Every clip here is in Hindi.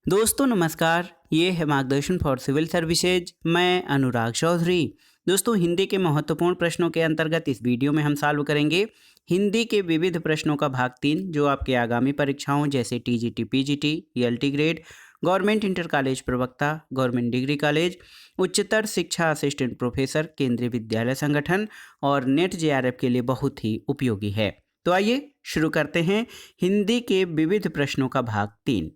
दोस्तों नमस्कार, ये है मार्गदर्शन फॉर सिविल सर्विसेज। मैं अनुराग चौधरी। दोस्तों हिंदी के महत्वपूर्ण प्रश्नों के अंतर्गत इस वीडियो में हम सॉल्व करेंगे हिंदी के विविध प्रश्नों का भाग 3 जो आपके आगामी परीक्षाओं जैसे TGT, PGT, ELT grade, government inter college प्रवक्ता, गवर्नमेंट डिग्री कॉलेज, उच्चतर शिक्षा असिस्टेंट प्रोफेसर, केंद्रीय विद्यालय संगठन और नेट जेआरएफ के लिए बहुत ही उपयोगी है। तो आइए शुरू करते हैं हिंदी के विविध प्रश्नों का भाग 3।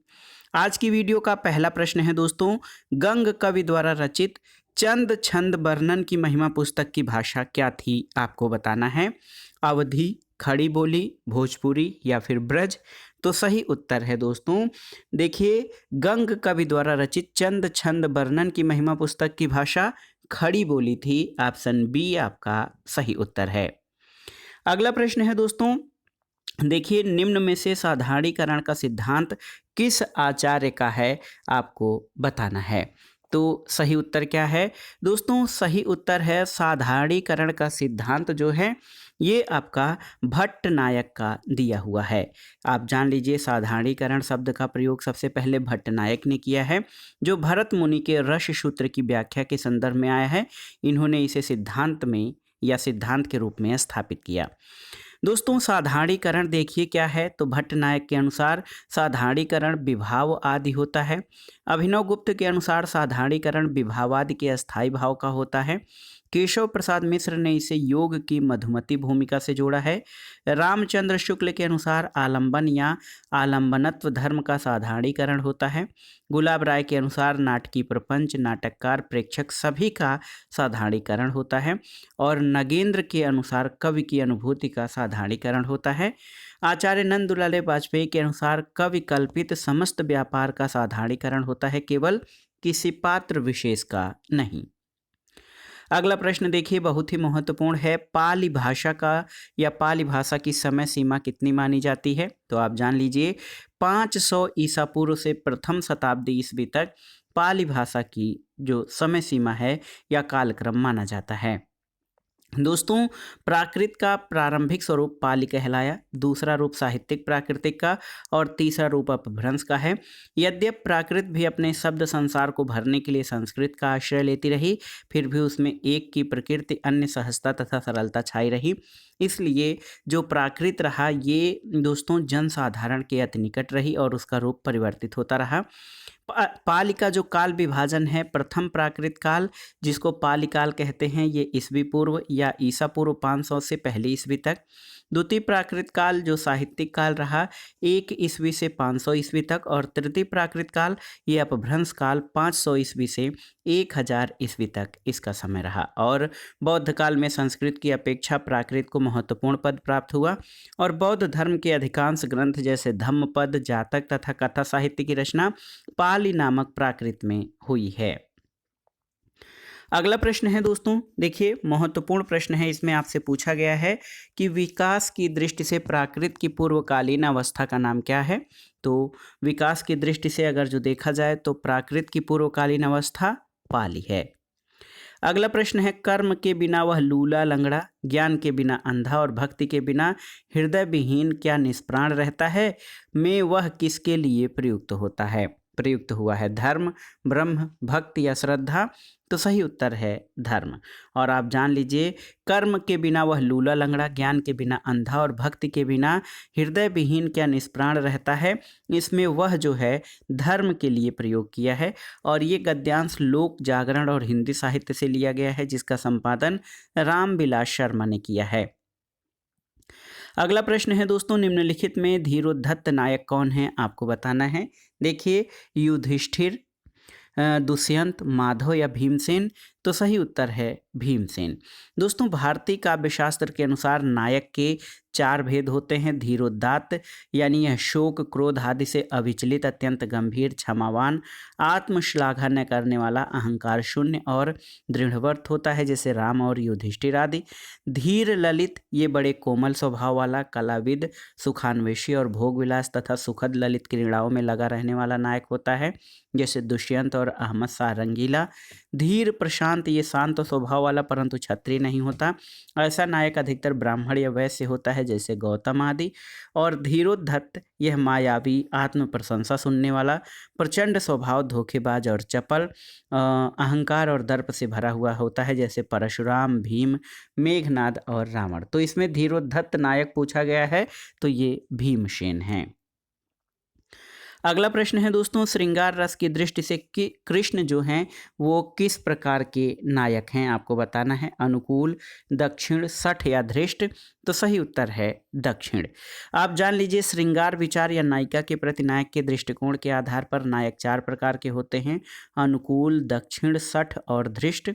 आज की वीडियो का पहला प्रश्न है दोस्तों, गंग कवि द्वारा रचित चंद छंद वर्णन की महिमा पुस्तक की भाषा क्या थी, आपको बताना है। अवधी, खड़ी बोली, भोजपुरी या फिर ब्रज। तो सही उत्तर है दोस्तों, देखिए गंग कवि द्वारा रचित चंद छंद वर्णन की महिमा पुस्तक की भाषा खड़ी बोली थी। ऑप्शन बी आपका सही उत्तर है। अगला प्रश्न है दोस्तों, देखिए निम्न में से साधारणीकरण का सिद्धांत किस आचार्य का है, आपको बताना है। तो सही उत्तर क्या है दोस्तों, सही उत्तर है साधारणीकरण का सिद्धांत जो है ये आपका भट्ट नायक का दिया हुआ है। आप जान लीजिए साधारणीकरण शब्द का प्रयोग सबसे पहले भट्ट नायक ने किया है, जो भरत मुनि के रस सूत्र की व्याख्या के संदर्भ में आया है। इन्होंने इसे सिद्धांत में या सिद्धांत के रूप में स्थापित किया। दोस्तों साधारणीकरण देखिए क्या है, तो भट्ट नायक के अनुसार साधारणीकरण विभाव आदि होता है। अभिनव गुप्त के अनुसार साधारणीकरण विभावादि के अस्थायी भाव का होता है। केशव प्रसाद मिश्र ने इसे योग की मधुमती भूमिका से जोड़ा है। रामचंद्र शुक्ल के अनुसार आलंबन या आलंबनत्व धर्म का साधारणीकरण होता है। गुलाब राय के अनुसार नाटकीय प्रपंच, नाटककार, प्रेक्षक सभी का साधारणीकरण होता है। और नगेंद्र के अनुसार कवि की अनुभूति का साधारणीकरण होता है। आचार्य नंदुलाल वाजपेयी के अनुसार कवि कल्पित समस्त व्यापार का साधारणीकरण होता है, केवल किसी पात्र विशेष का नहीं। अगला प्रश्न देखिए बहुत ही महत्वपूर्ण है, पाली भाषा का या पाली भाषा की समय सीमा कितनी मानी जाती है। तो आप जान लीजिए 500 ईसा पूर्व से प्रथम शताब्दी ईस्वी तक पाली भाषा की जो समय सीमा है या कालक्रम माना जाता है। दोस्तों प्राकृत का प्रारंभिक स्वरूप पाली कहलाया, दूसरा रूप साहित्यिक प्राकृतिक का और तीसरा रूप अपभ्रंश का है। यद्यपि प्राकृत भी अपने शब्द संसार को भरने के लिए संस्कृत का आश्रय लेती रही, फिर भी उसमें एक की प्रकृति अन्य सहजता तथा सरलता छाई रही। इसलिए जो प्राकृत रहा ये दोस्तों जनसाधारण के अति निकट रही और उसका रूप परिवर्तित होता रहा। पाली का जो काल विभाजन है, प्रथम प्राकृत काल जिसको पाली काल कहते हैं, ये ईस्वी पूर्व या ईसा पूर्व 500 से पहले ईस्वी तक। द्वितीय प्राकृत काल जो साहित्यिक काल रहा 1 ईस्वी से 500 ईस्वी तक। और तृतीय प्राकृत काल ये अपभ्रंश काल 500 ईस्वी से 1000 ईस्वी तक इसका समय रहा। और बौद्ध काल में संस्कृत की अपेक्षा प्राकृत को महत्वपूर्ण पद प्राप्त हुआ और बौद्ध धर्म के अधिकांश ग्रंथ जैसे धम्मपद, जातक तथा कथा साहित्य की रचना पाली नामक प्राकृत में हुई है। अगला प्रश्न है दोस्तों, देखिए महत्वपूर्ण प्रश्न है, इसमें आपसे पूछा गया है कि विकास की दृष्टि से प्राकृत की पूर्वकालीन अवस्था का नाम क्या है। तो विकास की दृष्टि से अगर जो देखा जाए तो प्राकृत की पूर्वकालीन अवस्था पाली है। अगला प्रश्न है, कर्म के बिना वह लूला लंगड़ा, ज्ञान के बिना अंधा और भक्ति के बिना हृदय विहीन क्या निष्प्राण रहता है, में वह किसके लिए प्रयुक्त होता है। प्रयुक्त हुआ है धर्म, ब्रह्म, भक्ति या श्रद्धा। तो सही उत्तर है धर्म। और आप जान लीजिए कर्म के बिना वह लूला लंगड़ा, ज्ञान के बिना अंधा और भक्ति के बिना हृदय विहीन क्या निष्प्राण रहता है, इसमें वह जो है धर्म के लिए प्रयोग किया है। और ये गद्यांश लोक जागरण और हिंदी साहित्य से लिया गया है, जिसका संपादन रामविलास शर्मा ने किया है। अगला प्रश्न है दोस्तों, निम्नलिखित में धीरोद्धत नायक कौन है, आपको बताना है। देखिए युधिष्ठिर, दुष्यंत, माधव या भीमसेन। तो सही उत्तर है भीमसेन। दोस्तों भारतीय काव्यशास्त्र के अनुसार नायक के 4 भेद होते हैं। धीरोदात्त यानी यह शोक, क्रोध आदि से अविचलित, अत्यंत गंभीर, क्षमावान, आत्मश्लाघा न करने वाला, अहंकार शून्य और दृढ़व्रत होता है, जैसे राम और युधिष्ठिर आदि। धीर ललित ये बड़े कोमल स्वभाव वाला, कलाविद, सुखान्वेषी और भोग विलास तथा सुखद ललित क्रीड़ाओं में लगा रहने वाला नायक होता है, जैसे दुष्यंत और अहमद शाह रंगीला। धीर प्रशांत शांत, ये शांत स्वभाव वाला परंतु क्षत्रिय नहीं होता। ऐसा नायक अधिकतर ब्राह्मण या वैश्य होता है जैसे गौतम आदि। और धीरोद्धत, यह मायावी, आत्म प्रशंसा सुनने वाला, प्रचंड स्वभाव, धोखेबाज और चपल, अहंकार और दर्प से भरा हुआ होता है जैसे परशुराम, भीम, मेघनाद और रावण। तो इसमें धीरोद्धत नायक पूछा गया है तो ये भीमसेन हैं। अगला प्रश्न है दोस्तों, श्रृंगार रस की दृष्टि से कि कृष्ण जो हैं वो किस प्रकार के नायक हैं, आपको बताना है। अनुकूल, दक्षिण, सठ या धृष्ट। तो सही उत्तर है दक्षिण। आप जान लीजिए, श्रृंगार विचार या नायिका के प्रति नायक के दृष्टिकोण के आधार पर नायक 4 प्रकार के होते हैं: अनुकूल, दक्षिण, सठ और धृष्ट।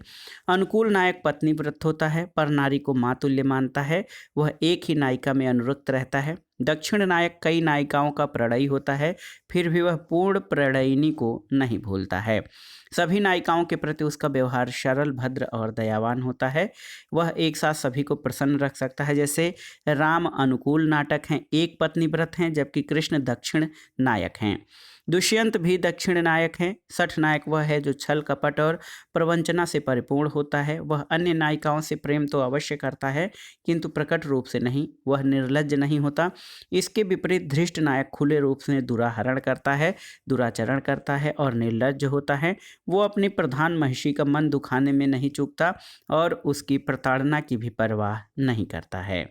अनुकूल नायक पत्नीव्रत होता है, पर नारी को मातुल्य मानता है, वह एक ही नायिका में अनुरक्त रहता है। दक्षिण नायक कई नायिकाओं का प्रणयी होता है, फिर भी वह पूर्ण प्रणयिनी को नहीं भूलता है। सभी नायिकाओं के प्रति उसका व्यवहार सरल, भद्र और दयावान होता है। वह एक साथ सभी को प्रसन्न रख सकता है। जैसे राम अनुकूल नाटक हैं, एक पत्नी व्रत हैं, जबकि कृष्ण दक्षिण नायक हैं। दुष्यंत भी दक्षिण नायक हैं। सठ नायक वह है जो छल, कपट और प्रवंचना से परिपूर्ण होता है। वह अन्य नायिकाओं से प्रेम तो अवश्य करता है किंतु प्रकट रूप से नहीं, वह निर्लज्ज नहीं होता। इसके विपरीत धृष्ट नायक खुले रूप से दुराहरण करता है, दुराचरण करता है और निर्लज्ज होता है। वो अपनी प्रधान महिषी का मन दुखाने में नहीं चूकता और उसकी प्रताड़ना की भी परवाह नहीं करता है।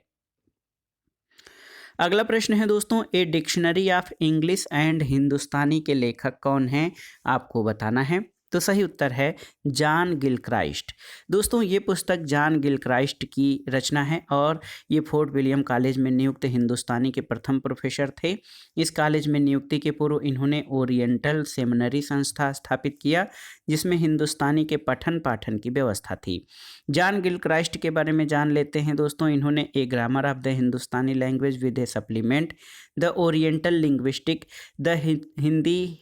अगला प्रश्न है दोस्तों, a dictionary of English and Hindustani के लेखक कौन हैं, आपको बताना है। तो सही उत्तर है जॉन गिलक्राइस्ट। दोस्तों ये पुस्तक जॉन गिलक्राइस्ट की रचना है और ये फोर्ट विलियम कॉलेज में नियुक्त हिंदुस्तानी के प्रथम प्रोफेसर थे। इस कॉलेज में नियुक्ति के पूर्व इन्होंने ओरिएंटल सेमिनरी संस्था स्थापित किया जिसमें हिंदुस्तानी के पठन पाठन की व्यवस्था थी। जॉन गिलक्राइस्ट के बारे में जान लेते हैं दोस्तों। इन्होंने a grammar of the Hindustani language with a supplement, the oriental linguistic, the Hindi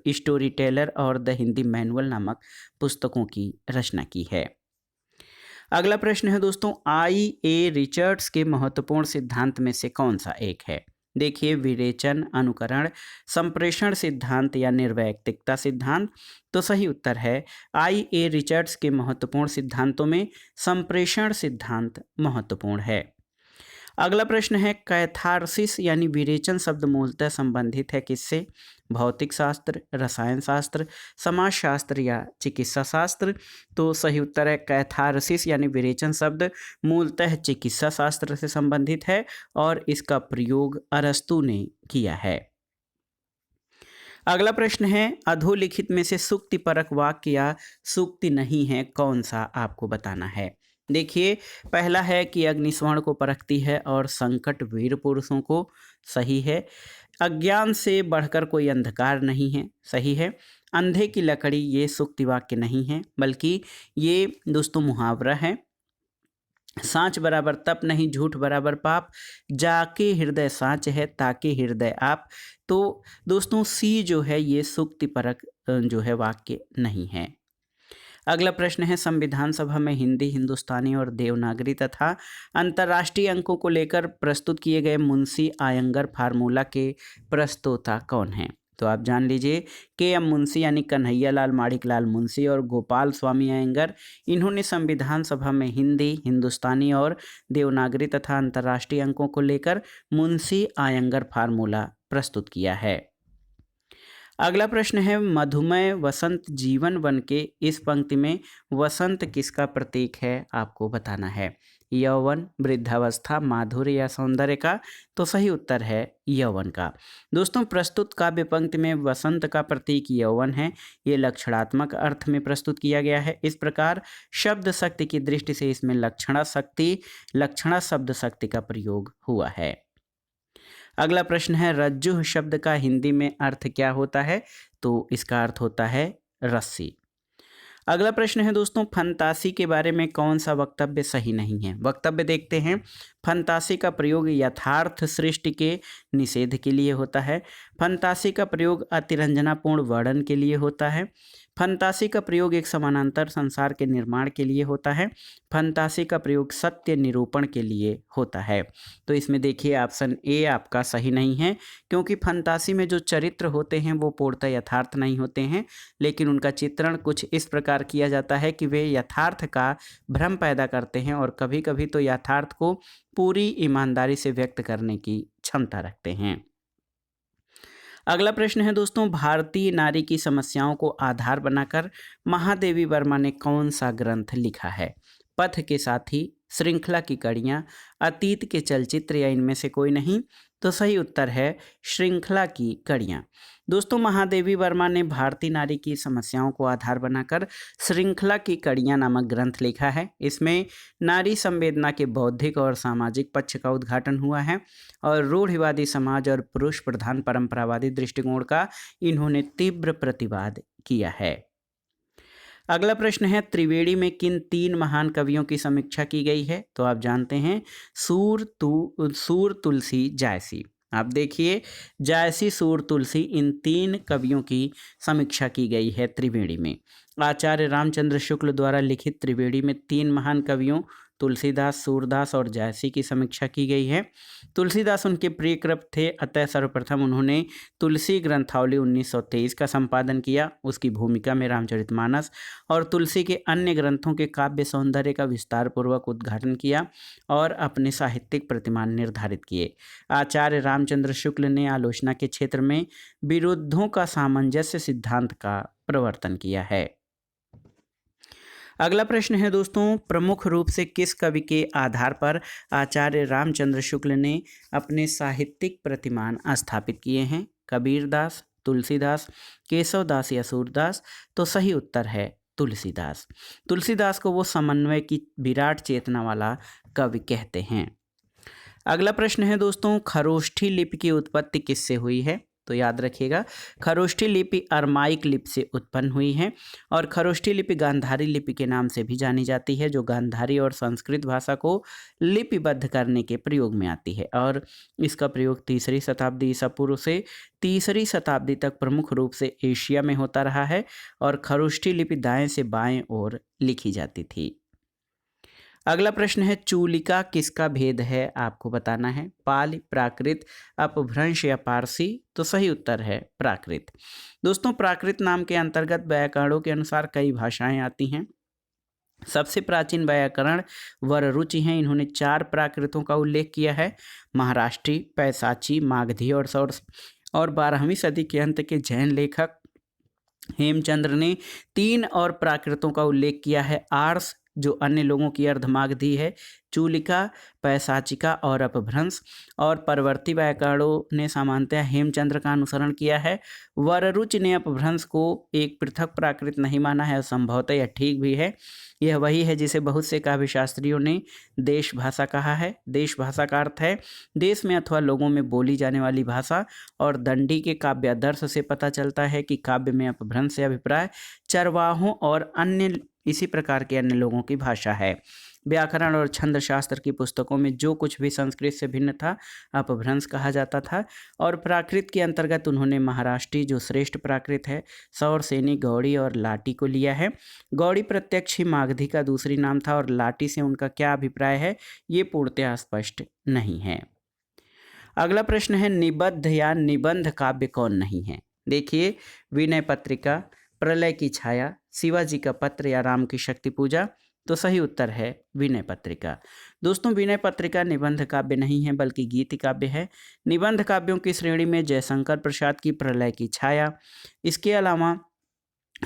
story teller और द हिंदी मैनुअल नामक पुस्तकों की रचना की है। अगला प्रश्न है दोस्तों, आई.ए. रिचर्ड्स के महत्वपूर्ण सिद्धांत में से कौन सा एक है। देखिए, विरेचन, अनुकरण, संप्रेषण सिद्धांत या निर्वैयक्तिकता सिद्धांत। तो सही उत्तर है आई.ए. रिचर्ड्स के महत्वपूर्ण सिद्धांतों में संप्रेषण सिद्धांत महत्वपूर्ण है। अगला प्रश्न है, कैथारसिस यानी विरेचन शब्द मूलतः संबंधित है किससे। भौतिक शास्त्र, रसायन शास्त्र, समाजशास्त्र या चिकित्सा शास्त्र। तो सही उत्तर है कैथारसिस यानी विरेचन शब्द मूलतः चिकित्सा शास्त्र से संबंधित है और इसका प्रयोग अरस्तु ने किया है। अगला प्रश्न है, अधोलिखित में से सूक्ति परक वाक्य या सूक्ति नहीं है कौन सा, आपको बताना है। देखिए, पहला है कि अग्निस्वर्ण को परखती है और संकट वीर पुरुषों को। सही है। अज्ञान से बढ़कर कोई अंधकार नहीं है। सही है। अंधे की लकड़ी, ये सूक्ति वाक्य नहीं है बल्कि ये दोस्तों मुहावरा है। सांच बराबर तप नहीं, झूठ बराबर पाप, जाके हृदय सांच है ताके हृदय आप। तो दोस्तों सी जो है ये सूक्ति परक जो है वाक्य नहीं है। अगला प्रश्न है, संविधान सभा में हिंदी, हिंदुस्तानी और देवनागरी तथा अंतर्राष्ट्रीय अंकों को लेकर प्रस्तुत किए गए मुंशी आयंगर फार्मूला के प्रस्तोता कौन हैं। तो आप जान लीजिए, के.एम. मुंशी यानी कन्हैया लाल माणिकलाल मुंशी और गोपाल स्वामी अयंगर, इन्होंने संविधान सभा में हिंदी, हिंदुस्तानी और देवनागरी तथा अंतर्राष्ट्रीय अंकों को लेकर मुंशी आयंगर फार्मूला प्रस्तुत किया है। अगला प्रश्न है, मधुमय वसंत जीवन वन के इस पंक्ति में वसंत किसका प्रतीक है, आपको बताना है। यौवन, वृद्धावस्था, माधुर्य या सौंदर्य का। तो सही उत्तर है यौवन का। दोस्तों प्रस्तुत काव्य पंक्ति में वसंत का प्रतीक यौवन है। ये लक्षणात्मक अर्थ में प्रस्तुत किया गया है। इस प्रकार शब्द शक्ति की दृष्टि से इसमें लक्षणा शब्द शक्ति का प्रयोग हुआ है। अगला प्रश्न है, रज्जु शब्द का हिंदी में अर्थ क्या होता है। तो इसका अर्थ होता है रस्सी। अगला प्रश्न है दोस्तों, फंतासी के बारे में कौन सा वक्तव्य सही नहीं है। वक्तव्य देखते हैं। फंतासी का प्रयोग यथार्थ सृष्टि के निषेध के लिए होता है। फंतासी का प्रयोग अतिरंजनापूर्ण वर्णन के लिए होता है। फंतासी का प्रयोग एक समानांतर संसार के निर्माण के लिए होता है। फंतासी का प्रयोग सत्य निरूपण के लिए होता है। तो इसमें देखिए ऑप्शन ए आपका सही नहीं है, क्योंकि फंतासी में जो चरित्र होते हैं वो पूर्णतः यथार्थ नहीं होते हैं, लेकिन उनका चित्रण कुछ इस प्रकार किया जाता है कि वे यथार्थ का भ्रम पैदा करते हैं और कभी कभी तो यथार्थ को पूरी ईमानदारी से व्यक्त करने की क्षमता रखते हैं। अगला प्रश्न है दोस्तों, भारतीय नारी की समस्याओं को आधार बनाकर महादेवी वर्मा ने कौन सा ग्रंथ लिखा है? पथ के साथी, श्रृंखला की कड़ियाँ, अतीत के चलचित्र या इनमें से कोई नहीं? तो सही उत्तर है श्रृंखला की कड़ियाँ। दोस्तों, महादेवी वर्मा ने भारतीय नारी की समस्याओं को आधार बनाकर श्रृंखला की कड़ियाँ नामक ग्रंथ लिखा है। इसमें नारी संवेदना के बौद्धिक और सामाजिक पक्ष का उद्घाटन हुआ है और रूढ़िवादी समाज और पुरुष प्रधान परंपरावादी दृष्टिकोण का इन्होंने तीव्र प्रतिवाद किया है। अगला प्रश्न है, त्रिवेणी में किन 3 महान कवियों की समीक्षा की गई है? तो आप जानते हैं सूर, तुलसी, जायसी। आप देखिए, जायसी, सूर, तुलसी, इन 3 कवियों की समीक्षा की गई है त्रिवेणी में। आचार्य रामचंद्र शुक्ल द्वारा लिखित त्रिवेणी में 3 महान कवियों तुलसीदास, सूरदास और जायसी की समीक्षा की गई है। तुलसीदास उनके प्रिय कवि थे, अतः सर्वप्रथम उन्होंने तुलसी ग्रंथावली 1923 का संपादन किया। उसकी भूमिका में रामचरितमानस और तुलसी के अन्य ग्रंथों के काव्य सौंदर्य का विस्तार पूर्वक उद्घाटन किया और अपने साहित्यिक प्रतिमान निर्धारित किए। आचार्य रामचंद्र शुक्ल ने आलोचना के क्षेत्र में विरुद्धों का सामंजस्य सिद्धांत का प्रवर्तन किया है। अगला प्रश्न है दोस्तों, प्रमुख रूप से किस कवि के आधार पर आचार्य रामचंद्र शुक्ल ने अपने साहित्यिक प्रतिमान स्थापित किए हैं? कबीरदास, तुलसीदास, केशवदास या सूरदास? तो सही उत्तर है तुलसीदास। तुलसीदास को वो समन्वय की विराट चेतना वाला कवि कहते हैं। अगला प्रश्न है दोस्तों, खरोष्ठी लिपि की उत्पत्ति किससे हुई है? तो याद रखिएगा, खरोष्ठी लिपि अरमाइक लिपि से उत्पन्न हुई है और खरोष्ठी लिपि गांधारी लिपि के नाम से भी जानी जाती है, जो गांधारी और संस्कृत भाषा को लिपिबद्ध करने के प्रयोग में आती है और इसका प्रयोग 3री शताब्दी ईसा पूर्व से 3री शताब्दी तक प्रमुख रूप से एशिया में होता रहा है और खरोष्ठी लिपि दाएं से बाएं ओर लिखी जाती थी। अगला प्रश्न है, चूलिका किसका भेद है? आपको बताना है। पाली, प्राकृत, अपभ्रंश या पारसी? तो सही उत्तर है प्राकृत। दोस्तों, प्राकृत नाम के अंतर्गत व्याकरणों के अनुसार कई भाषाएं आती हैं। सबसे प्राचीन व्याकरण वररुचि हैं। इन्होंने 4 प्राकृतों का उल्लेख किया है, महाराष्ट्री, पैसाची, मागधी और 12वीं सदी के अंत के जैन लेखक हेमचंद्र ने 3 और प्राकृतों का उल्लेख किया है, आर्स जो अन्य लोगों की अर्धमागधी है, चूलिका, पैसाचिका और अपभ्रंश। और परवर्ती व्याकरणों ने सामान्यतः हेमचंद्र का अनुसरण किया है। वररुचि ने अपभ्रंश को एक पृथक प्राकृत नहीं माना है और संभवतः यह ठीक भी है। यह वही है जिसे बहुत से काव्यशास्त्रियों ने देश भाषा कहा है। देश भाषा का अर्थ है देश में अथवा लोगों में बोली जाने वाली भाषा, और दंडी के काव्यादर्श से पता चलता है कि काव्य में अपभ्रंश से अभिप्राय चरवाहों और अन्य इसी प्रकार के अन्य लोगों की भाषा है। व्याकरण और छंद शास्त्र की पुस्तकों में जो कुछ भी संस्कृत से भिन्न था अपभ्रंश कहा जाता था। और प्राकृत के अंतर्गत उन्होंने महाराष्ट्री जो श्रेष्ठ प्राकृत है, सौर सेनी, गौड़ी और लाटी को लिया है। गौड़ी प्रत्यक्ष ही मागधी का दूसरी नाम था और लाटी से उनका क्या अभिप्राय है ये पूर्णतः स्पष्ट नहीं है। अगला प्रश्न है, निबद्ध या निबंध काव्य कौन नहीं है? देखिए, विनय पत्रिका, प्रलय की छाया, शिवाजी का पत्र या राम की शक्ति पूजा? तो सही उत्तर है विनय पत्रिका। दोस्तों, विनय पत्रिका निबंध काव्य नहीं है बल्कि गीति काव्य है। निबंध काव्यों की श्रेणी में जयशंकर प्रसाद की प्रलय की छाया, इसके अलावा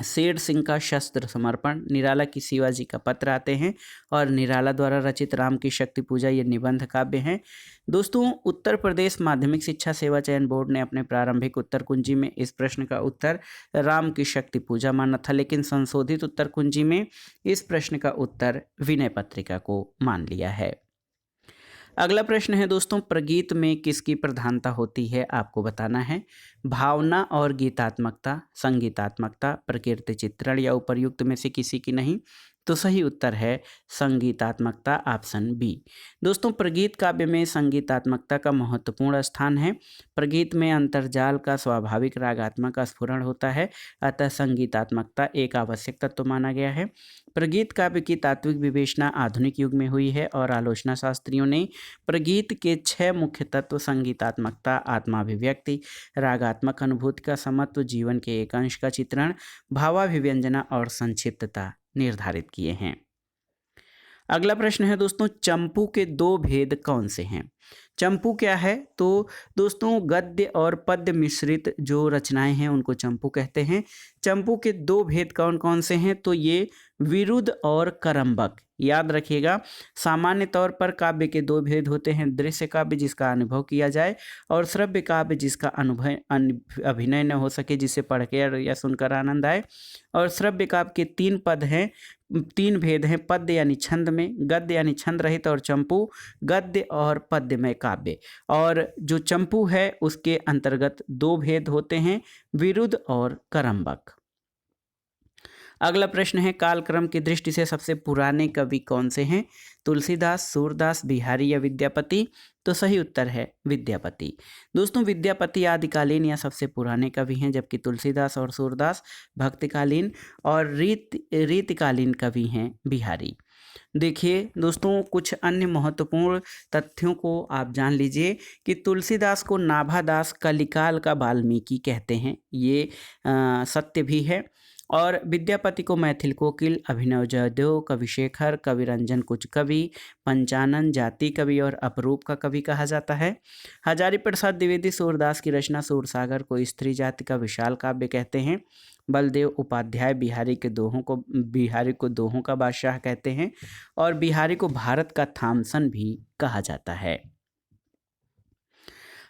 शेर सिंह का शस्त्र समर्पण, निराला की शिवाजी का पत्र आते हैं और निराला द्वारा रचित राम की शक्ति पूजा ये निबंध काव्य हैं। दोस्तों, उत्तर प्रदेश माध्यमिक शिक्षा सेवा चयन बोर्ड ने अपने प्रारंभिक उत्तर कुंजी में इस प्रश्न का उत्तर राम की शक्ति पूजा माना था, लेकिन संशोधित उत्तर कुंजी में इस प्रश्न का उत्तर विनय पत्रिका को मान लिया है। अगला प्रश्न है दोस्तों, प्रगीत में किसकी प्रधानता होती है? आपको बताना है। भावना और गीतात्मकता, संगीतात्मकता, प्रकृति चित्रण या उपर्युक्त में से किसी की नहीं? तो सही उत्तर है संगीतात्मकता, ऑप्शन बी। दोस्तों प्रगीत काव्य में संगीतात्मकता का महत्वपूर्ण स्थान है। प्रगीत में अंतर्जाल का स्वाभाविक रागात्मक स्फुरण होता है, अतः संगीतात्मकता एक आवश्यक तत्व माना गया है। प्रगीत काव्य की तात्विक विवेचना आधुनिक युग में हुई है और आलोचना शास्त्रियों ने प्रगीत के 6 मुख्य तत्व संगीतात्मकता, आत्माभिव्यक्ति, रागात्मक अनुभूति का समत्व, जीवन के एक अंश का चित्रण, भावाभिव्यंजना और संक्षिप्तता निर्धारित किए हैं। अगला प्रश्न है दोस्तों, चंपू के 2 भेद कौन से हैं? चंपू क्या है? तो दोस्तों गद्य और पद्य मिश्रित जो रचनाएं हैं उनको चंपू कहते हैं। चंपू के 2 भेद कौन कौन से हैं? तो ये विरुद्ध और करम्बक। याद रखिएगा, सामान्य तौर पर काव्य के 2 भेद होते हैं, दृश्य काव्य जिसका अनुभव किया जाए और श्रव्य काव्य जिसका अभिनय न हो सके, जिसे पढ़कर या सुनकर आनंद आए। और श्रव्य काव्य के 3 पद हैं, 3 भेद हैं, पद्य यानी छंद में, गद्य यानी छंद रहित और चंपू गद्य और पद्यमय काव्य। और जो चंपू है उसके अंतर्गत 2 भेद होते हैं, विरुद्ध और करम्बक। अगला प्रश्न है, कालक्रम की दृष्टि से सबसे पुराने कवि कौन से हैं? तुलसीदास, सूरदास, बिहारी या विद्यापति? तो सही उत्तर है विद्यापति। दोस्तों विद्यापति आदिकालीन या सबसे पुराने कवि हैं, जबकि तुलसीदास और सूरदास भक्तिकालीन और रीतिकालीन कवि हैं बिहारी। देखिए दोस्तों, कुछ अन्य महत्वपूर्ण तथ्यों को आप जान लीजिए कि तुलसीदास को नाभादास कलिकाल का वाल्मीकि कहते हैं, ये सत्य भी है। और विद्यापति को मैथिल कोकिल, अभिनव जयदेव, कविशेखर, कविरंजन कुछ कवि, पंचानन जाति कवि और अपरूप का कवि कहा जाता है। हजारी प्रसाद द्विवेदी सूरदास की रचना सूरसागर को स्त्री जाति का विशाल काव्य कहते हैं। बलदेव उपाध्याय बिहारी को दोहों का बादशाह कहते हैं और बिहारी को भारत का थामसन भी कहा जाता है।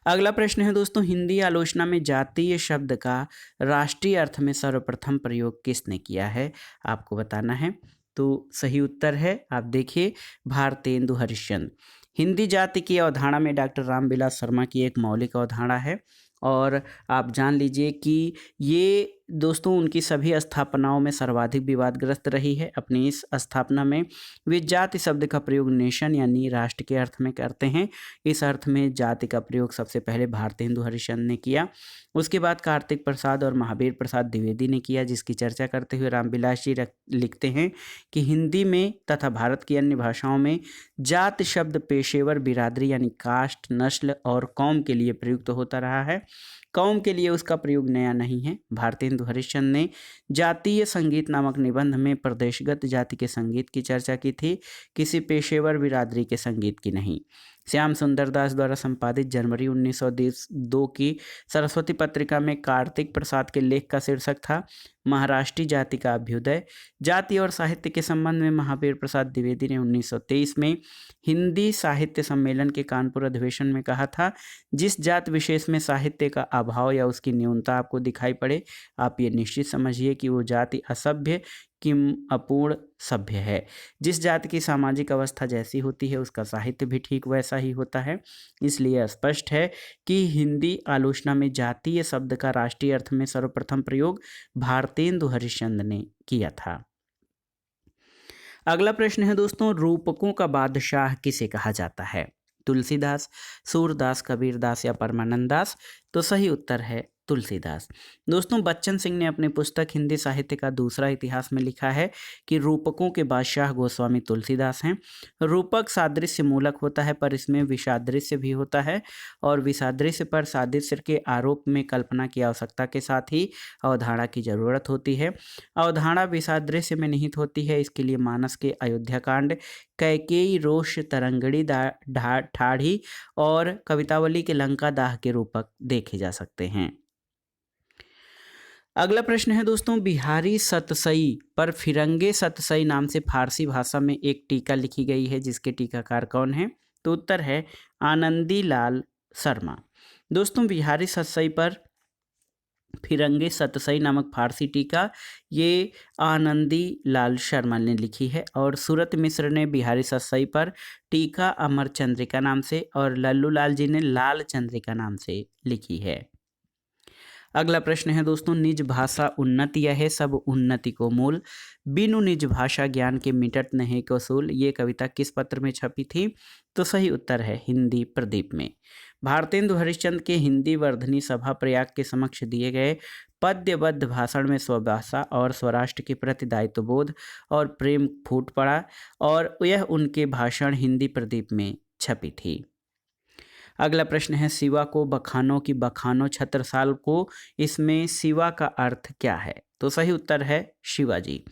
अगला प्रश्न है दोस्तों, हिंदी आलोचना में जातीय शब्द का राष्ट्रीय अर्थ में सर्वप्रथम प्रयोग किसने किया है? आपको बताना है। तो सही उत्तर है, आप देखिए, भारतेंदु हरिश्चंद्र। हिंदी जाति की अवधारणा में डॉक्टर रामविलास शर्मा की एक मौलिक अवधारणा है और आप जान लीजिए कि ये दोस्तों उनकी सभी स्थापनाओं में सर्वाधिक विवादग्रस्त रही है। अपनी इस स्थापना में वे जाति शब्द का प्रयोग नेशन यानी राष्ट्र के अर्थ में करते हैं। इस अर्थ में जाति का प्रयोग सबसे पहले भारतेंदु हरिश्चंद्र ने किया, उसके बाद कार्तिक प्रसाद और महावीर प्रसाद द्विवेदी ने किया, जिसकी चर्चा करते हुए रामविलास जी लिखते हैं कि हिंदी में तथा भारत की अन्य भाषाओं में जात शब्द पेशेवर बिरादरी यानी कास्ट, नस्ल और कौम के लिए प्रयुक्त होता रहा है। कौम के लिए उसका प्रयोग नया नहीं है। भारतेंदु हरिश्चंद्र ने जातीय संगीत नामक निबंध में प्रदेशगत जाति के संगीत की चर्चा की थी, किसी पेशेवर बिरादरी के संगीत की नहीं। श्याम सुंदर दास द्वारा संपादित जनवरी 1902 की सरस्वती पत्रिका में कार्तिक प्रसाद के लेख का शीर्षक था महाराष्ट्री जाति का अभ्युदय। जाति और साहित्य के संबंध में महावीर प्रसाद द्विवेदी ने 1923 में हिंदी साहित्य सम्मेलन के कानपुर अधिवेशन में कहा था, जिस जात विशेष में साहित्य का अभाव या उसकी न्यूनता आपको दिखाई पड़े, आप ये निश्चित समझिए कि वो जाति असभ्य किम अपूर्ण सभ्य है। जिस जाति की सामाजिक अवस्था जैसी होती है उसका साहित्य भी ठीक वैसा ही होता है। इसलिए स्पष्ट है कि हिंदी आलोचना में जातीय शब्द का राष्ट्रीय अर्थ में सर्वप्रथम प्रयोग भारतेंदु हरिश्चंद्र ने किया था। अगला प्रश्न है दोस्तों, रूपकों का बादशाह किसे कहा जाता है? तुलसीदास, सूरदास, कबीरदास या परमानंद दास? तो सही उत्तर है तुलसीदास। दोस्तों बच्चन सिंह ने अपनी पुस्तक हिंदी साहित्य का दूसरा इतिहास में लिखा है कि रूपकों के बादशाह गोस्वामी तुलसीदास हैं। रूपक सादृश्य मूलक होता है पर इसमें विसादृश्य भी होता है और विसादृश्य पर सादृश्य के आरोप में कल्पना की आवश्यकता के साथ ही अवधारणा की जरूरत होती है। अवधारणा विसादृश्य में निहित होती है। इसके लिए मानस के अयोध्या कांड, कैकेयी रोष तरंगड़ी ठाढ़ी और कवितावली के लंका दाह के रूपक देखे जा सकते हैं। अगला प्रश्न है दोस्तों, बिहारी सतसई पर फिरंगे सतसई नाम से फारसी भाषा में एक टीका लिखी गई है, जिसके टीकाकार कौन है? तो उत्तर है आनंदी लाल शर्मा। दोस्तों बिहारी सतसई पर फिरंगे सतसई नामक फारसी टीका ये आनंदी लाल शर्मा ने लिखी है और सूरत मिश्र ने बिहारी सतसई पर टीका अमर चंद्रिका नाम से और लल्लू लाल जी ने लाल चंद्रिका नाम से लिखी है। अगला प्रश्न है दोस्तों, निज भाषा उन्नति है सब उन्नति को मूल, बिनु निज भाषा ज्ञान के मिटत नहीं को सूल। ये कविता किस पत्र में छपी थी? तो सही उत्तर है हिंदी प्रदीप में। भारतेंदु हरिश्चंद्र के हिंदी वर्धनी सभा प्रयाग के समक्ष दिए गए पद्यबद्ध भाषण में स्वभाषा और स्वराष्ट्र के प्रति दायित्व बोध और प्रेम फूट पड़ा और यह उनके भाषण हिंदी प्रदीप में छपी थी। अगला प्रश्न है, शिवा को बखानो की बखानो छत्रसाल को, इसमें शिवा का अर्थ क्या है? तो सही उत्तर है शिवाजी।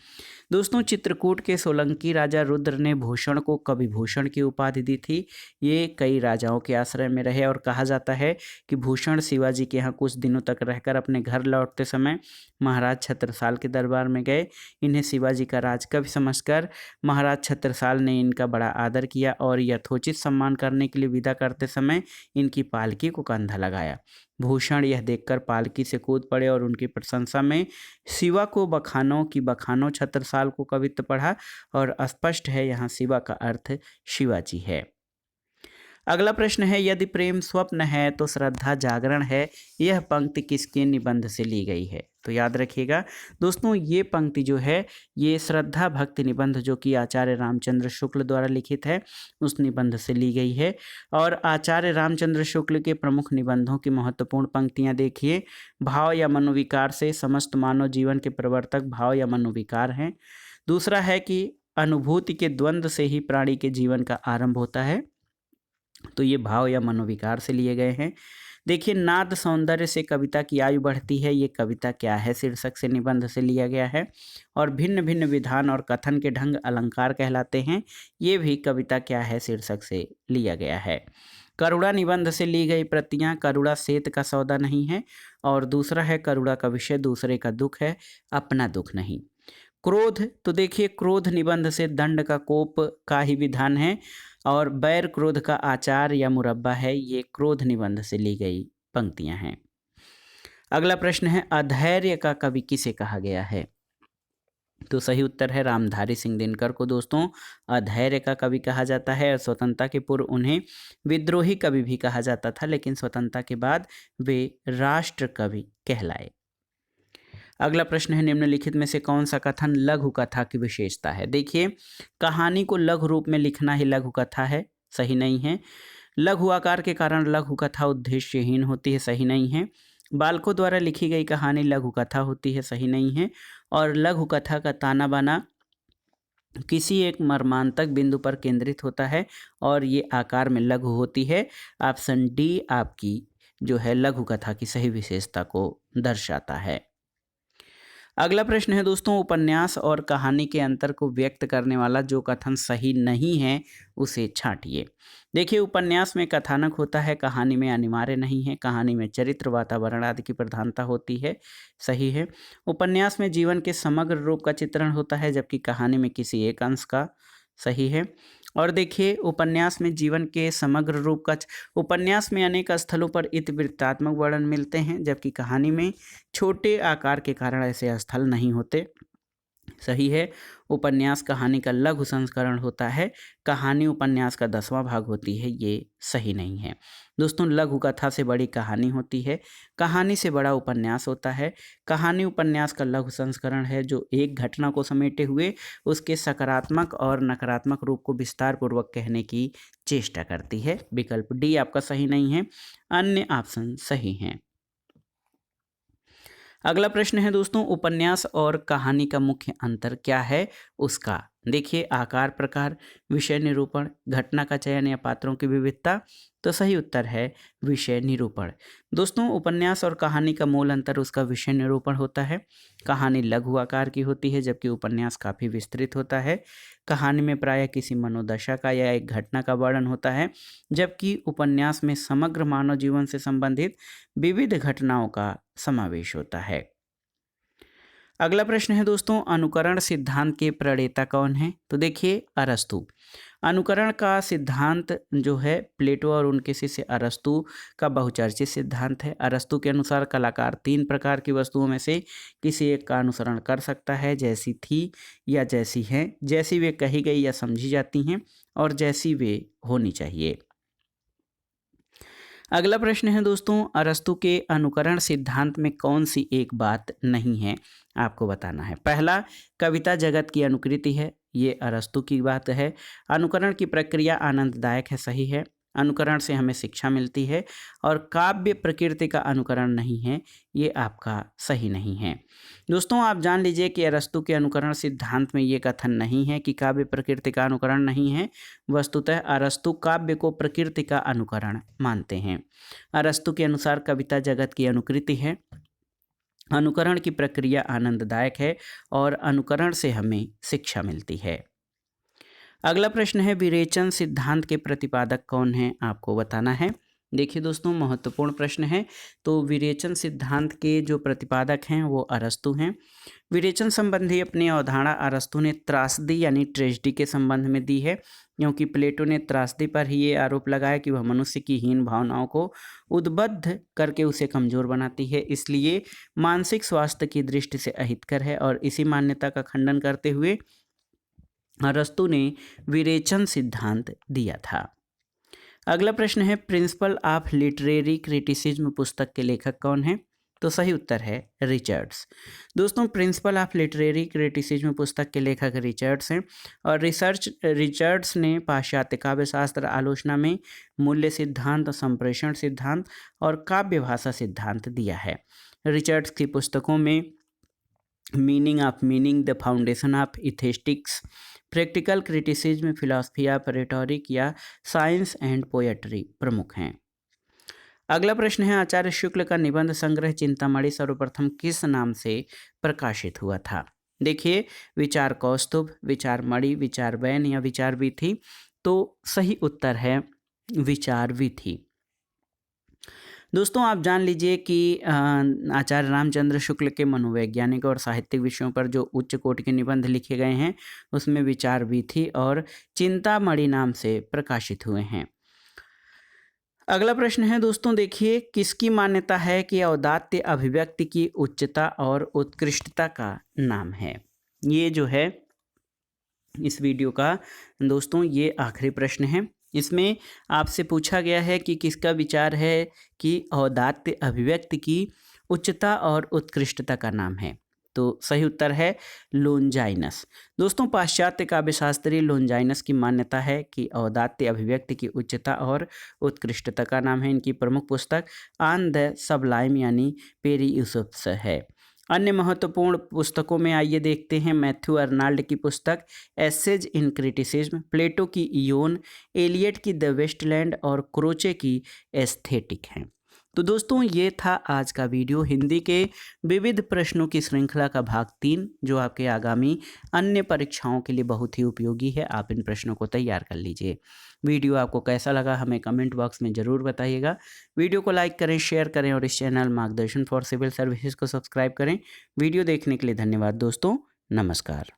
दोस्तों, चित्रकूट के सोलंकी राजा रुद्र ने भूषण को कवि भूषण की उपाधि दी थी। ये कई राजाओं के आश्रय में रहे और कहा जाता है कि भूषण शिवाजी के यहाँ कुछ दिनों तक रहकर अपने घर लौटते समय महाराज छत्रसाल के दरबार में गए। इन्हें शिवाजी का राजकवि समझकर महाराज छत्रसाल ने इनका बड़ा आदर किया और यथोचित सम्मान करने के लिए विदा करते समय इनकी पालकी को कंधा लगाया। भूषण यह देखकर पालकी से कूद पड़े और उनकी प्रशंसा में शिवा को बखानो की बखानो छत्रसाल को कवित्व पढ़ा और स्पष्ट है यहाँ शिवा का अर्थ शिवाजी है। अगला प्रश्न है, यदि प्रेम स्वप्न है तो श्रद्धा जागरण है, यह पंक्ति किसके निबंध से ली गई है? तो याद रखिएगा दोस्तों, ये पंक्ति जो है ये श्रद्धा भक्ति निबंध जो कि आचार्य रामचंद्र शुक्ल द्वारा लिखित है उस निबंध से ली गई है। और आचार्य रामचंद्र शुक्ल के प्रमुख निबंधों की महत्वपूर्ण पंक्तियां देखिए। भाव या मनोविकार से समस्त मानव जीवन के प्रवर्तक भाव या मनोविकार हैं। दूसरा है कि अनुभूति के द्वंद्व से ही प्राणी के जीवन का आरंभ होता है, तो ये भाव या मनोविकार से लिए गए हैं। देखिए, नाद सौंदर्य से कविता की आयु बढ़ती है, ये कविता क्या है शीर्षक से निबंध से लिया गया है। और भिन्न भिन्न विधान और कथन के ढंग अलंकार कहलाते हैं, ये भी कविता क्या है शीर्षक से लिया गया है। करुणा निबंध से ली गई प्रतियां, करुणा सेत का सौदा नहीं है। और दूसरा है करुणा का विषय दूसरे का दुख है, अपना दुख नहीं। क्रोध, तो देखिए क्रोध निबंध से दंड का कोप का ही विधान है। और बैर क्रोध का आचार या मुरब्बा है, ये क्रोध निबंध से ली गई पंक्तियां हैं। अगला प्रश्न है, अधैर्य का कवि किसे कहा गया है? तो सही उत्तर है रामधारी सिंह दिनकर को दोस्तों अधैर्य का कवि कहा जाता है। और स्वतंत्रता के पूर्व उन्हें विद्रोही कवि भी कहा जाता था, लेकिन स्वतंत्रता के बाद वे राष्ट्र कवि कहलाए। अगला प्रश्न है, निम्नलिखित में से कौन सा कथन लघु कथा की विशेषता है? देखिए, कहानी को लघु रूप में लिखना ही लघु कथा है, सही नहीं है। लघु आकार के कारण लघु कथा उद्देश्यहीन होती है, सही नहीं है। बालकों द्वारा लिखी गई कहानी लघु कथा होती है, सही नहीं है। और लघु कथा का ताना बाना किसी एक मर्मांतक बिंदु पर केंद्रित होता है और ये आकार में लघु होती है। ऑप्शन डी आपकी जो है लघु कथा की सही विशेषता को दर्शाता है। अगला प्रश्न है दोस्तों, उपन्यास और कहानी के अंतर को व्यक्त करने वाला जो कथन सही नहीं है उसे छांटिए। देखिए, उपन्यास में कथानक होता है, कहानी में अनिवार्य नहीं है। कहानी में चरित्र वातावरण आदि की प्रधानता होती है, सही है। उपन्यास में जीवन के समग्र रूप का चित्रण होता है, जबकि कहानी में किसी एक अंश का, सही है। और देखिए, उपन्यास में जीवन के समग्र रूप का उपन्यास में अनेक स्थलों पर इतिवृत्तात्मक वर्णन मिलते हैं, जबकि कहानी में छोटे आकार के कारण ऐसे स्थल नहीं होते, सही है। उपन्यास कहानी का लघु संस्करण होता है, कहानी उपन्यास का 10वां भाग होती है, ये सही नहीं है। दोस्तों, लघु कथा से बड़ी कहानी होती है, कहानी से बड़ा उपन्यास होता है। कहानी उपन्यास का लघु संस्करण है जो एक घटना को समेटे हुए उसके सकारात्मक और नकारात्मक रूप को विस्तार पूर्वक कहने की चेष्टा करती है। विकल्प डी आपका सही नहीं है, अन्य ऑप्शन सही हैं। अगला प्रश्न है दोस्तों, उपन्यास और कहानी का मुख्य अंतर क्या है उसका? देखिए, आकार प्रकार, विषय निरूपण, घटना का चयन या पात्रों की विविधता। तो सही उत्तर है विषय निरूपण। दोस्तों, उपन्यास और कहानी का मूल अंतर उसका विषय निरूपण होता है। कहानी लघु आकार की होती है जबकि उपन्यास काफ़ी विस्तृत होता है। कहानी में प्रायः किसी मनोदशा का या एक घटना का वर्णन होता है, जबकि उपन्यास में समग्र मानव जीवन से संबंधित विविध घटनाओं का समावेश होता है। अगला प्रश्न है दोस्तों, अनुकरण सिद्धांत के प्रणेता कौन है? तो देखिए, अरस्तु। अनुकरण का सिद्धांत जो है प्लेटो और उनके शिष्य अरस्तु का बहुचर्चित सिद्धांत है। अरस्तु के अनुसार कलाकार 3 प्रकार की वस्तुओं में से किसी एक का अनुसरण कर सकता है, जैसी थी या जैसी हैं, जैसी वे कही गई या समझी जाती हैं और जैसी वे होनी चाहिए। अगला प्रश्न है दोस्तों, अरस्तु के अनुकरण सिद्धांत में कौन सी एक बात नहीं है, आपको बताना है। पहला, कविता जगत की अनुकृति है, ये अरस्तु की बात है। अनुकरण की प्रक्रिया आनंददायक है, सही है। अनुकरण से हमें शिक्षा मिलती है। और काव्य प्रकृति का अनुकरण नहीं है, ये आपका सही नहीं है। दोस्तों आप जान लीजिए कि अरस्तु के अनुकरण सिद्धांत में ये कथन नहीं है कि काव्य प्रकृति का अनुकरण नहीं है। वस्तुतः अरस्तु काव्य को प्रकृति का अनुकरण मानते हैं। अरस्तु के अनुसार कविता जगत की अनुकृति है, अनुकरण की प्रक्रिया आनंददायक है और अनुकरण से हमें शिक्षा मिलती है। अगला प्रश्न है, विरेचन सिद्धांत के प्रतिपादक कौन हैं, आपको बताना है। देखिए दोस्तों, महत्वपूर्ण प्रश्न है। तो विरेचन सिद्धांत के जो प्रतिपादक हैं वो अरस्तु हैं। विरेचन संबंधी अपनी अवधारणा अरस्तु ने त्रासदी यानी ट्रेजेडी के संबंध में दी है, क्योंकि प्लेटो ने त्रासदी पर ही ये आरोप लगाया कि वह मनुष्य की हीन भावनाओं को उद्बुद्ध करके उसे कमजोर बनाती है, इसलिए मानसिक स्वास्थ्य की दृष्टि से अहितकर है। और इसी मान्यता का खंडन करते हुए अरस्तु ने विरेचन सिद्धांत दिया था। अगला प्रश्न है, प्रिंसिपल ऑफ लिटरेरी क्रिटिसिज्म पुस्तक के लेखक कौन हैं? तो सही उत्तर है रिचर्ड्स। दोस्तों प्रिंसिपल ऑफ लिटरेरी क्रिटिसिज्म पुस्तक के लेखक रिचर्ड्स हैं। और रिचर्ड्स ने पाश्चात्य काव्य शास्त्र आलोचना में मूल्य सिद्धांत, संप्रेषण सिद्धांत और काव्य भाषा सिद्धांत दिया है। रिचर्ड्स की पुस्तकों में meaning of meaning, the foundation of aesthetics, practical criticism, philosophy of rhetoric या साइंस एंड पोएट्री प्रमुख हैं। अगला प्रश्न है, आचार्य शुक्ल का निबंध संग्रह चिंतामणि सर्वप्रथम किस नाम से प्रकाशित हुआ था? देखिए, विचार कौस्तुभ, विचार मणि, विचार बैन या विचार विधि। तो सही उत्तर है विचार विधि। दोस्तों आप जान लीजिए कि आचार्य रामचंद्र शुक्ल के मनोवैज्ञानिक और साहित्यिक विषयों पर जो उच्च कोटि के निबंध लिखे गए हैं उसमें विचार विधि और चिंतामणि नाम से प्रकाशित हुए हैं। अगला प्रश्न है दोस्तों, देखिए, किसकी मान्यता है कि औदात्य अभिव्यक्ति की उच्चता और उत्कृष्टता का नाम है? ये जो है इस वीडियो का दोस्तों ये आखिरी प्रश्न है। इसमें आपसे पूछा गया है कि किसका विचार है कि औदात्य अभिव्यक्ति की उच्चता और उत्कृष्टता का नाम है? तो सही उत्तर है लोनजाइनस। दोस्तों पाश्चात्य काव्यशास्त्री लोनजाइनस की मान्यता है कि औदात्य अभिव्यक्ति की उच्चता और उत्कृष्टता का नाम है। इनकी प्रमुख पुस्तक ऑन द सबलाइम यानी पेरियुसप्स है। अन्य महत्वपूर्ण पुस्तकों में आइए देखते हैं, मैथ्यू अर्नाल्ड की पुस्तक एसेज इन क्रिटिसिज्म, प्लेटो की इयोन, एलियट की द वेस्टलैंड और क्रोचे की एस्थेटिक हैं। तो दोस्तों ये था आज का वीडियो, हिंदी के विविध प्रश्नों की श्रृंखला का भाग 3, जो आपके आगामी अन्य परीक्षाओं के लिए बहुत ही उपयोगी है। आप इन प्रश्नों को तैयार कर लीजिए। वीडियो आपको कैसा लगा हमें कमेंट बॉक्स में ज़रूर बताइएगा। वीडियो को लाइक करें, शेयर करें और इस चैनल मार्गदर्शन फॉर सिविल सर्विसेज को सब्सक्राइब करें। वीडियो देखने के लिए धन्यवाद दोस्तों, नमस्कार।